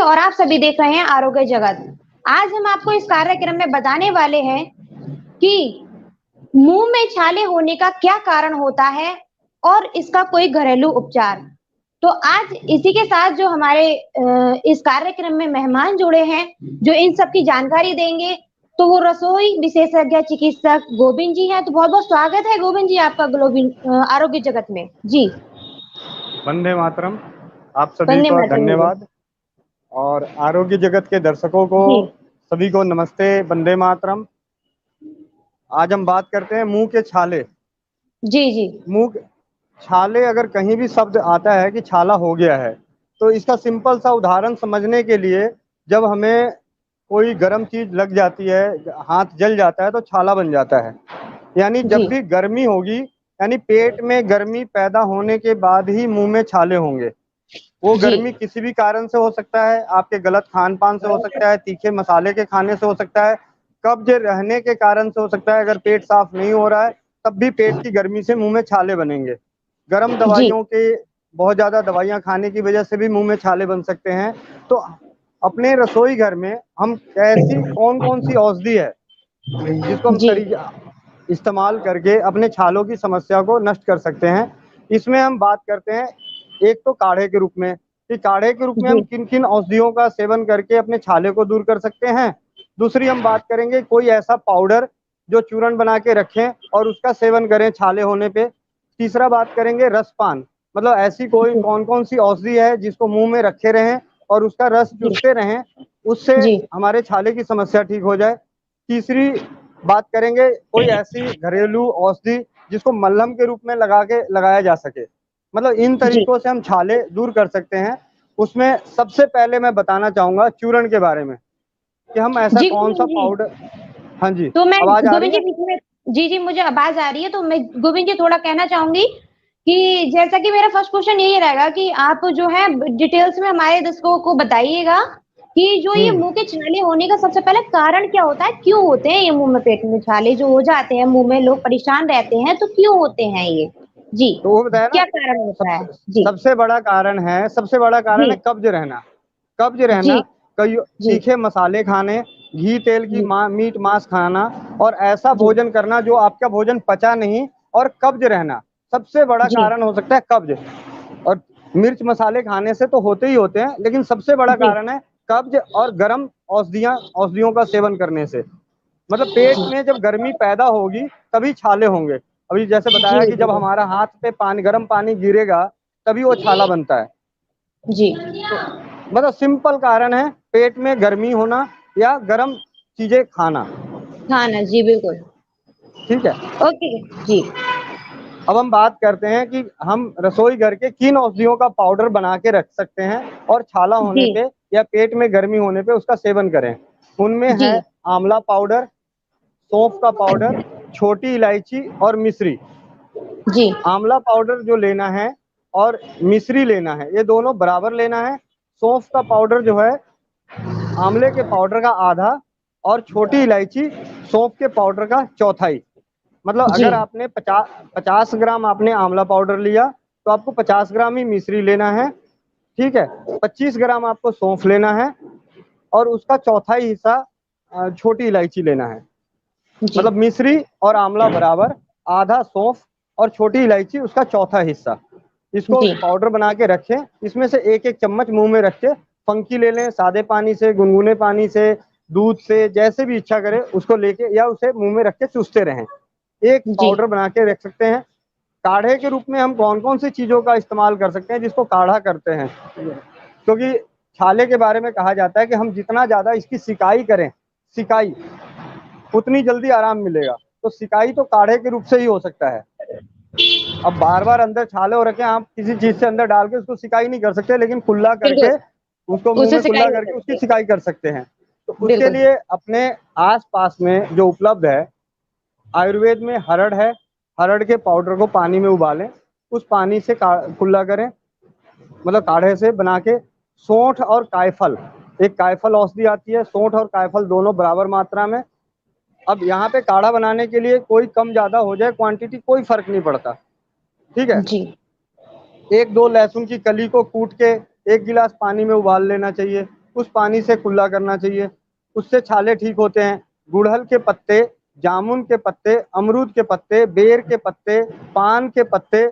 और आप सभी देख रहे हैं आरोग्य जगत। आज हम आपको इस कार्यक्रम में बताने वाले हैं कि मुंह में छाले होने का क्या कारण होता है और इसका कोई घरेलू उपचार। तो आज इसी के साथ जो हमारे इस कार्यक्रम में मेहमान जुड़े हैं, जो इन सब की जानकारी देंगे, तो वो रसोई विशेषज्ञ चिकित्सक गोविंद जी हैं। तो बहुत बहुत स्वागत है गोविंद जी आपका आरोग्य जगत में। जी वंदे मातरम। आप सभी वंदे को मातरम जी। धन्यवाद और आरोग्य जगत के दर्शकों को जी सभी को नमस्ते, वंदे मातरम। आज हम बात करते हैं मुंह के छाले। जी जी मुंह छाले, अगर कहीं भी शब्द आता है कि छाला हो गया है, तो इसका सिंपल सा उदाहरण समझने के लिए, जब हमें कोई गर्म चीज लग जाती है, हाथ जल जाता है तो छाला बन जाता है। यानी जी जब भी गर्मी होगी, यानी पेट में गर्मी पैदा होने के बाद ही मुंह में छाले होंगे। वो जी गर्मी किसी भी कारण से हो सकता है, आपके गलत खान पान से हो सकता है, तीखे मसाले के खाने से हो सकता है, कब्ज रहने के कारण से हो सकता है। अगर पेट साफ नहीं हो रहा है तब भी पेट की गर्मी से मुंह में छाले बनेंगे। गर्म जी दवाइयों के, बहुत ज्यादा दवाइयां खाने की वजह से भी मुंह में छाले बन सकते हैं। तो अपने रसोई घर में हम ऐसी कौन कौन सी औषधि है जिसको हम जी तरीका इस्तेमाल करके अपने छालों की समस्या को नष्ट कर सकते हैं, इसमें हम बात करते हैं। एक तो काढ़े के रूप में, कि काढ़े के रूप में हम जी किन किन औषधियों का सेवन करके अपने छाले को दूर कर सकते हैं। दूसरी हम बात करेंगे कोई ऐसा पाउडर जो चूर्ण बना के रखें और उसका सेवन करें छाले होने पे। तीसरा बात करेंगे रसपान, मतलब ऐसी कोई कौन कौन सी औषधि है जिसको मुंह में रखे रहें और उसका रस चूसते रहें, उससे जी हमारे छाले की समस्या ठीक हो जाए। तीसरी बात करेंगे कोई ऐसी घरेलू औषधि जिसको मल्हम के रूप में लगाया जा सके। मतलब इन जी तरीकों से हम छाले दूर कर सकते हैं। उसमें सबसे पहले मैं बताना चाहूंगा चूर्ण के बारे में, कि हम ऐसा जी कौन सा गोविंद जी। पाउडर। हाँ जी, तो मैं आवाज आ रही गोविंद जी है? बीच में, जी जी मुझे आवाज आ रही है। तो मैं गोविंद जी थोड़ा कहना चाहूंगी कि जैसा कि मेरा फर्स्ट क्वेश्चन यही रहेगा कि आप जो है डिटेल्स में हमारे दर्शकों को बताइएगा कि जो ये मुंह के छाले होने का सबसे पहले कारण क्या होता है, क्यों होते हैं ये मुंह में पेट में छाले जो हो जाते हैं, मुंह में लोग परेशान रहते हैं, तो क्यों होते हैं ये? जी तो वो बताया ना, क्या कारण होता है? सबसे जी सबसे बड़ा कारण है, सबसे बड़ा कारण जी है कब्ज रहना। कब्ज जी रहना, कई जी तीखे मसाले खाने, घी तेल की जी मीट मांस खाना, और ऐसा जी भोजन करना जो आपका भोजन पचा नहीं, और कब्ज रहना सबसे बड़ा जी कारण हो सकता है कब्ज। और मिर्च मसाले खाने से तो होते ही होते हैं, लेकिन सबसे बड़ा जी कारण है कब्ज और गर्म औषधियों का सेवन करने से। मतलब पेट में जब गर्मी पैदा होगी तभी छाले होंगे। अभी जैसे जी बताया कि जी जब हमारा हाथ पे गर्म पानी गिरेगा तभी वो छाला बनता है। जी तो मतलब सिंपल कारण है पेट में गर्मी होना या गर्म चीजें खाना। हाँ ना, जी बिल्कुल। ठीक है। ओके जी अब हम बात करते हैं कि हम रसोई घर के किन औषधियों का पाउडर बना के रख सकते हैं और छाला जी होने पे या पेट में गर्मी होने पे उसका सेवन करें। उनमें जी है आंवला पाउडर, सौंफ का पाउडर, छोटी इलायची और मिश्री। जी आंवला पाउडर जो लेना है और मिश्री लेना है, ये दोनों बराबर लेना है। सौंफ का पाउडर जो है आंवले के पाउडर का आधा, और छोटी इलायची सौंफ के पाउडर का चौथाई। मतलब जी अगर आपने 50 ग्राम आपने आंवला पाउडर लिया तो आपको 50 ग्राम ही मिश्री लेना है। ठीक है। 25 ग्राम आपको सौंफ लेना है और उसका चौथाई हिस्सा छोटी इलायची लेना है। जी मतलब मिश्री और आंवला बराबर, आधा सौंफ और छोटी इलायची उसका चौथा हिस्सा। इसको जी पाउडर बना के रखें। इसमें से एक एक चम्मच मुंह में रख के फंकी ले लें, सादे पानी से, गुनगुने पानी से, दूध से, जैसे भी इच्छा करे उसको लेके, या उसे मुंह में रख के चूसते रहें। एक जी पाउडर बना के रख सकते हैं। काढ़े के रूप में हम कौन कौन सी चीजों का इस्तेमाल कर सकते हैं जिसको काढ़ा करते हैं, क्योंकि छाले के बारे में कहा जाता है कि हम जितना ज्यादा इसकी सिकाई करें, सिकाई, उतनी जल्दी आराम मिलेगा। तो सिकाई तो काढ़े के रूप से ही हो सकता है। अब बार बार अंदर छाले हो रखे हैं, आप किसी चीज से अंदर डाल के उसको सिकाई नहीं कर सकते, लेकिन कुल्ला बिल्कुल, करके उसको मुंह उससे में सिकाई कुल्ला हो करके सकती उसकी है। सिकाई कर सकते हैं। तो उसके बिल्कुल लिए अपने आस पास में जो उपलब्ध है, आयुर्वेद में हरड़ है, हरड़ के पाउडर को पानी में उबालें, उस पानी से कुल्ला करें, मतलब काढ़े से बना के। सौंठ और कायफल, एक कायफल औषधि आती है, सौंठ और कायफल दोनों बराबर मात्रा में। अब यहाँ पे काढ़ा बनाने के लिए कोई कम ज्यादा हो जाए क्वांटिटी, कोई फर्क नहीं पड़ता। ठीक है। जी एक दो लहसुन की कली को कूट के 1 गिलास पानी में उबाल लेना चाहिए। उस पानी से कुल्ला करना चाहिए, उससे छाले ठीक होते हैं। गुड़हल के पत्ते, जामुन के पत्ते, अमरूद के पत्ते, बेर के पत्ते, पान के पत्ते,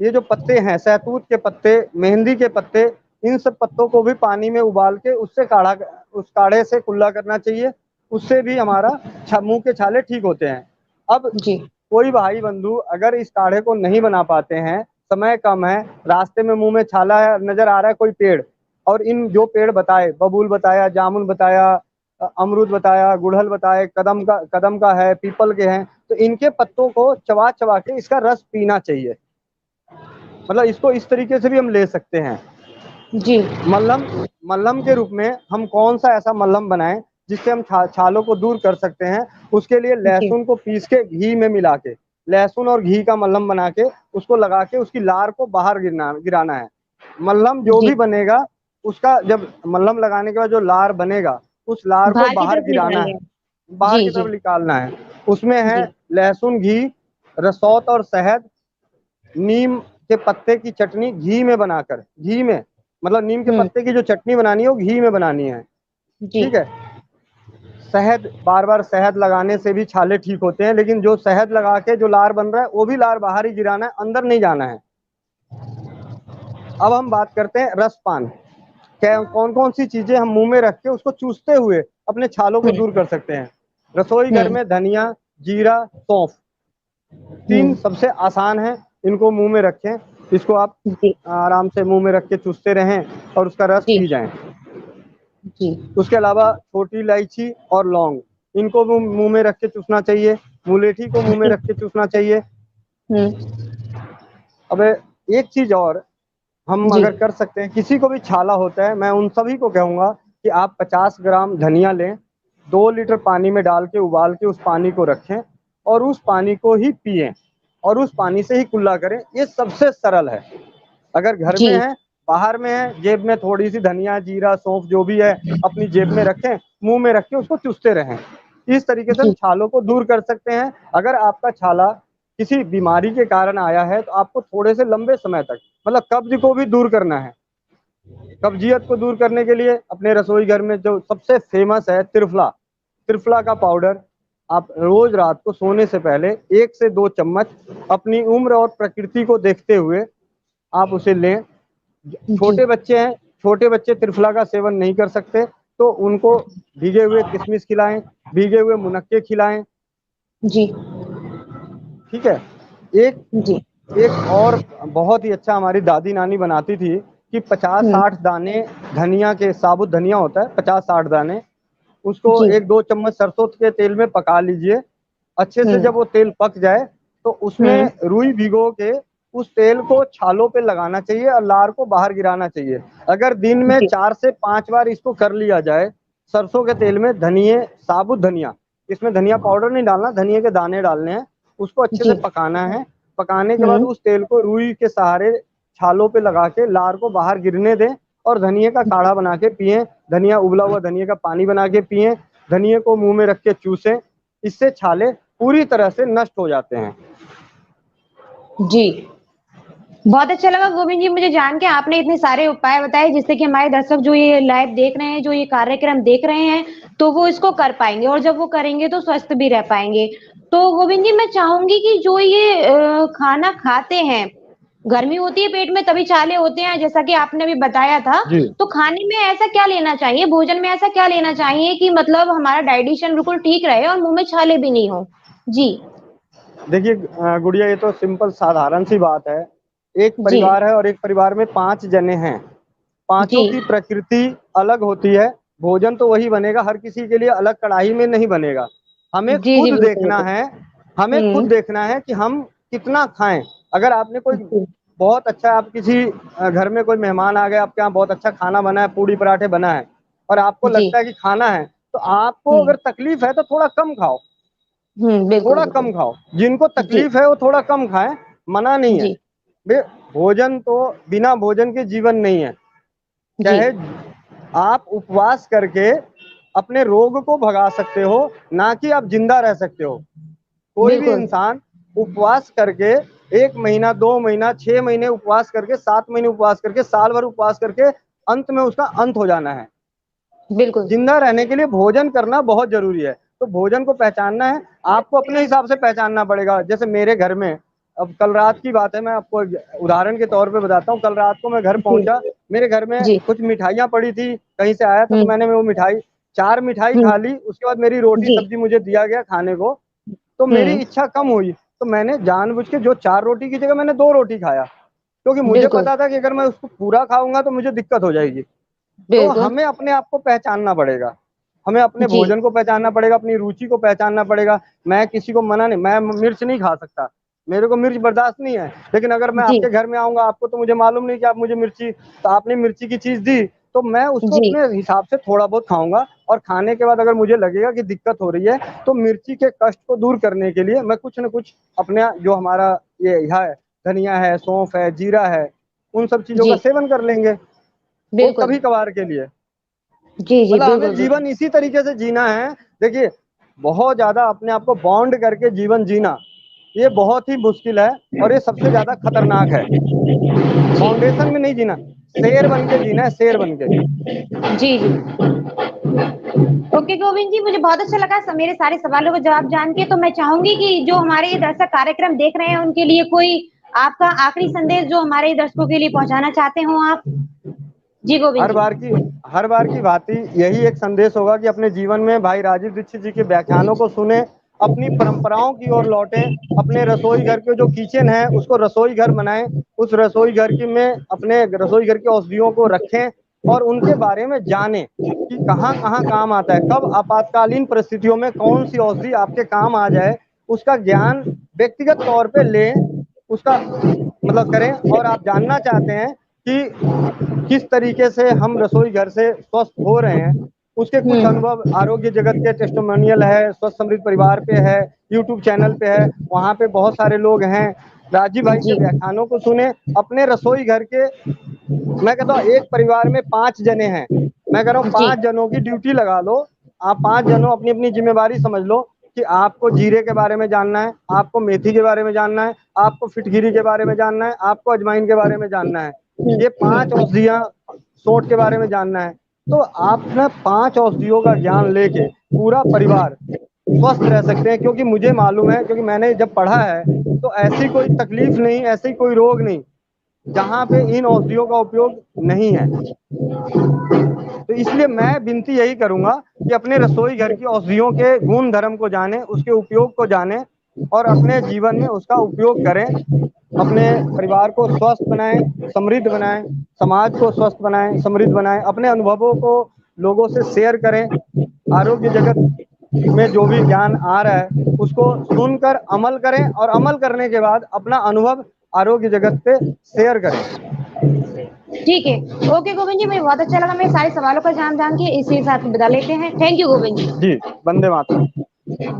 ये जो पत्ते हैं, सहतूत के पत्ते, मेहंदी के पत्ते, इन सब पत्तों को भी पानी में उबाल के उससे उस काढ़े से कुल्ला करना चाहिए। उससे भी हमारा मुंह के छाले ठीक होते हैं। अब जी कोई भाई बंधु अगर इस काढ़े को नहीं बना पाते हैं, समय कम है, रास्ते में मुंह में छाला है, नजर आ रहा है कोई पेड़, और इन जो पेड़ बताए, बबूल बताया, जामुन बताया, अमरूद बताया, गुड़हल बताए, कदम का है, पीपल के हैं, तो इनके पत्तों को चबा चबा के इसका रस पीना चाहिए। मतलब इसको इस तरीके से भी हम ले सकते हैं। जी मल्हम मल्हम के रूप में हम कौन सा ऐसा मल्हम बनाएं जिससे हम छालों को दूर कर सकते हैं। उसके लिए जी लहसुन को पीस के घी में मिला के, लहसुन और घी का मल्हम बना के उसको लगा के उसकी लार को बाहर गिराना है। मल्हम जो जी भी बनेगा, उसका जब मल्हम लगाने के बाद जो लार बनेगा, उस लार को बाहर की बाहर तरफ गिराना निकालने है, हैं। बाहर जी की जी तरफ निकालना है। उसमें है जी लहसुन, घी, रसौत और शहद, नीम के पत्ते की चटनी घी में बनाकर, घी में मतलब नीम के हम्म पत्ते की जो चटनी बनानी है वो घी में बनानी है। जी ठीक है। शहद, बार बार शहद लगाने से भी छाले ठीक होते हैं, लेकिन जो शहद लगा के जो लार बन रहा है वो भी लार बाहर ही गिराना है, अंदर नहीं जाना है। अब हम बात करते हैं रसपान। क्या कौन कौन सी चीजें हम मुंह में रख के उसको चूसते हुए अपने छालों को हम्म दूर कर सकते हैं। रसोई घर हम्म में धनिया, जीरा, सौंफ, तीन हम्म सबसे आसान है। इनको मुंह में रखें, इसको आप जी आराम से मुंह में रख के चूसते रहें और उसका रस जी पी जाएं। जी उसके अलावा छोटी इलायची और लौंग, इनको मुंह में रख के चूसना चाहिए। मुलेठी को मुंह में जी रख के चूसना चाहिए। हम्म अब एक चीज और हम जी अगर कर सकते हैं, किसी को भी छाला होता है, मैं उन सभी को कहूंगा कि आप 50 ग्राम धनिया लें, 2 लीटर पानी में डाल के उबाल के उस पानी को रखें और उस पानी को ही पिएं और उस पानी से ही कुल्ला करें। ये सबसे सरल है। अगर घर जी में है, बाहर में है, जेब में थोड़ी सी धनिया, जीरा, सौंफ जो भी है अपनी जेब में रखें, मुंह में रख के उसको चूसते रहें। इस तरीके से हम जी छालों को दूर कर सकते हैं। अगर आपका छाला किसी बीमारी के कारण आया है तो आपको थोड़े से लंबे समय तक, मतलब कब्ज को भी दूर करना है। कब्जियत को दूर करने के लिए अपने रसोई घर में जो सबसे फेमस है त्रिफला, त्रिफला का पाउडर आप रोज रात को सोने से पहले 1 से 2 चम्मच अपनी उम्र और प्रकृति को देखते हुए आप उसे लें। जी छोटे बच्चे हैं, छोटे बच्चे त्रिफला का सेवन नहीं कर सकते, तो उनको भीगे हुए किशमिश खिलाएं, भीगे हुए मुनक्के खिलाएं। जी ठीक है। एक जी एक और बहुत ही अच्छा हमारी दादी नानी बनाती थी कि 50-60 दाने धनिया के, साबुत धनिया होता है, 50-60 दाने, उसको जी 1-2 चम्मच सरसों के तेल में पका लीजिए। अच्छे से हम्म जब वो तेल पक जाए तो हम्म उसमें रुई भिगो के उस तेल को छालों पे लगाना चाहिए और लार को बाहर गिराना चाहिए। अगर दिन में जी 4 से 5 बार इसको कर लिया जाए, सरसों के तेल में धनिए, साबुत धनिया, इसमें धनिया पाउडर नहीं डालना, धनिए के दाने डालने हैं, उसको अच्छे से जी पकाना है। पकाने के बाद हम्म उस तेल को रुई के सहारे छालों पे लगा के लार को बाहर गिरने दें और धनिए का काढ़ा बना के पिएं। धनिया, उबला हुआ धनिए का पानी बना के पिएं। धनिए को मुंह में रख के चूसें। इससे छाले पूरी तरह से नष्ट हो जाते हैं। जी बहुत अच्छा लगा गोविंद जी मुझे जान के, आपने इतने सारे उपाय बताए जिससे कि हमारे दर्शक जो ये लाइव देख रहे हैं, जो ये कार्यक्रम देख रहे हैं, तो वो इसको कर पाएंगे और जब वो करेंगे तो स्वस्थ भी रह पाएंगे। तो गोविंद जी मैं चाहूंगी कि जो ये खाना खाते हैं, गर्मी होती है पेट में तभी छाले होते हैं जैसा कि आपने अभी बताया था, जी तो खाने में ऐसा क्या लेना चाहिए, भोजन में ऐसा क्या लेना चाहिए कि मतलब हमारा डाइजेशन बिल्कुल ठीक रहे और मुंह में छाले भी नहीं हो? जी देखिए गुड़िया, ये तो सिंपल साधारण सी बात है। एक जी परिवार है और एक परिवार में 5 जने हैं, जी पांचों की प्रकृति अलग होती है। भोजन तो वही बनेगा, हर किसी के लिए अलग कढ़ाई में नहीं बनेगा। हमें जी जी खुद बिल्कुल देखना बिल्कुल। है, हमें खुद हम्म देखना है कि हम कितना खाएं। अगर आपने कोई जी बहुत अच्छा, आप किसी घर में कोई मेहमान आ गए, आपके यहाँ बहुत अच्छा खाना बना है, पूड़ी पराठे बना है, और आपको जी लगता है कि खाना है, तो आपको हम्म अगर तकलीफ है तो थोड़ा कम खाओ, बिल्कुल थोड़ा कम बिल्कुल। खाओ। जिनको जी तकलीफ है वो थोड़ा कम खाएं, मना नहीं है। जी भोजन तो बिना भोजन के जीवन नहीं है। जी चाहे आप उपवास करके अपने रोग को भगा सकते हो, ना कि आप जिंदा रह सकते हो। कोई भी बिल्कुल इंसान उपवास करके 1 महीना, 2 महीना, 6 महीने उपवास करके, 7 महीने उपवास करके, साल भर उपवास करके, अंत में उसका अंत हो जाना है। बिल्कुल। जिंदा रहने के लिए भोजन करना बहुत जरूरी है। तो भोजन को पहचानना है, आपको अपने हिसाब से पहचानना पड़ेगा। जैसे मेरे घर में, अब कल रात की बात है, मैं आपको उदाहरण के तौर पे बताता हूँ। कल रात को मैं घर जी। पहुंचा, मेरे घर में जी। कुछ मिठाइयाँ पड़ी थी, कहीं से आया था, तो हम्म। मैंने वो मिठाई 4 मिठाई हम्म। खा ली। उसके बाद मेरी रोटी जी। सब्जी मुझे दिया गया खाने को, तो मेरी हम्म। इच्छा कम हुई, तो मैंने जानबूझ के जो 4 रोटी की जगह मैंने 2 रोटी खाया, क्योंकि मुझे बिल्कुल। पता था कि अगर मैं उसको पूरा खाऊंगा तो मुझे दिक्कत हो जाएगी। तो बिल्कुल। हमें अपने आप को पहचानना पड़ेगा, हमें अपने जी। भोजन को पहचानना पड़ेगा, अपनी रुचि को पहचानना पड़ेगा। मैं किसी को मना नहीं, मैं मिर्च नहीं खा सकता, मेरे को मिर्च बर्दाश्त नहीं है, लेकिन अगर मैं जी। आपके घर में आऊंगा, आपको तो मुझे मालूम नहीं कि आप मुझे मिर्ची, तो आपने मिर्ची की चीज दी, तो मैं उसको जी। अपने हिसाब से थोड़ा बहुत खाऊंगा। और खाने के बाद अगर मुझे लगेगा कि दिक्कत हो रही है, तो मिर्ची के कष्ट को दूर करने के लिए मैं कुछ न कुछ अपने, जो हमारा ये है, धनिया है, सौंफ है, जीरा है, उन सब चीजों का जी। सेवन कर लेंगे, वो बिल्कुल। कभी कभार के लिए। जी। जी। मतलब हमें बिल्कुल। बिल्कुल। जीवन इसी तरीके से जीना है। देखिए, बहुत ज्यादा अपने आप को बॉन्ड करके जीवन जीना, ये बहुत ही मुश्किल है, और ये सबसे ज्यादा खतरनाक है। जी। फाउंडेशन में नहीं जीना, शेर बन के जीना है, शेर बन के। जी। जी। ओके गोविंद जी, मुझे बहुत अच्छा लगा मेरे सारे सवालों का जवाब जान के। तो मैं चाहूंगी कि जो हमारे ये दर्शक कार्यक्रम देख रहे हैं उनके लिए कोई आपका आखिरी संदेश जो हमारे दर्शकों के लिए पहुंचाना चाहते हो आप। जी गोविंद हर जी। बार की हर बार की बात ही यही एक संदेश होगा कि अपने जीवन में भाई राजीव दीक्षित जी के व्याख्यानों को सुने, अपनी परंपराओं की ओर लौटें, अपने रसोई घर के जो किचन है उसको रसोई घर बनाएं, उस रसोई घर की में अपने रसोई घर की औषधियों को रखें, और उनके बारे में जानें कि कहाँ कहाँ काम आता है, कब आपातकालीन परिस्थितियों में कौन सी औषधि आपके काम आ जाए, उसका ज्ञान व्यक्तिगत तौर पे लें, उसका मतलब करें। और आप जानना चाहते हैं कि किस तरीके से हम रसोई घर से स्वस्थ हो रहे हैं, उसके कुछ हम्म। अनुभव आरोग्य जगत के टेस्टिमोनियल है, स्वस्थ समृद्ध परिवार पे है, यूट्यूब चैनल पे है, वहाँ पे बहुत सारे लोग हैं। राजीव भाई के जी। व्याख्यानों को सुने, अपने रसोई घर के, मैं कहता हूँ एक परिवार में 5 जने हैं, मैं कह रहा हूँ जी। 5 जनों की ड्यूटी लगा लो। आप 5 जनों अपनी अपनी जिम्मेवारी समझ लो कि आपको जीरे के बारे में जानना है, आपको मेथी के बारे में जानना है, आपको फिटगिरी के बारे में जानना है, आपको अजवाइन के बारे में जानना है, ये 5 औषधियाँ, सोंठ के बारे में जानना है। तो आप ना 5 औषधियों का ज्ञान लेके पूरा परिवार स्वस्थ रह सकते हैं, क्योंकि मुझे मालूम है, क्योंकि मैंने जब पढ़ा है, तो ऐसी कोई तकलीफ नहीं, ऐसी कोई रोग नहीं जहाँ पे इन औषधियों का उपयोग नहीं है। तो इसलिए मैं विनती यही करूंगा कि अपने रसोई घर की औषधियों के गुण धर्म को जानें, उसके उपयोग को जानें, और अपने जीवन में उसका उपयोग करें। अपने परिवार को स्वस्थ बनाएं, समृद्ध बनाएं, समाज को स्वस्थ बनाएं, समृद्ध बनाएं, अपने अनुभवों को लोगों से शेयर करें। आरोग्य जगत में जो भी ज्ञान आ रहा है उसको सुनकर अमल करें, और अमल करने के बाद अपना अनुभव आरोग्य जगत पे शेयर करें। ठीक है। ओके गोविंद जी, मुझे बहुत अच्छा लगा मेरे सारे सवालों का जवाब जान के। इसी के साथ विदा लेते हैं। Thank you Govind ji. जी, वंदे मातरम।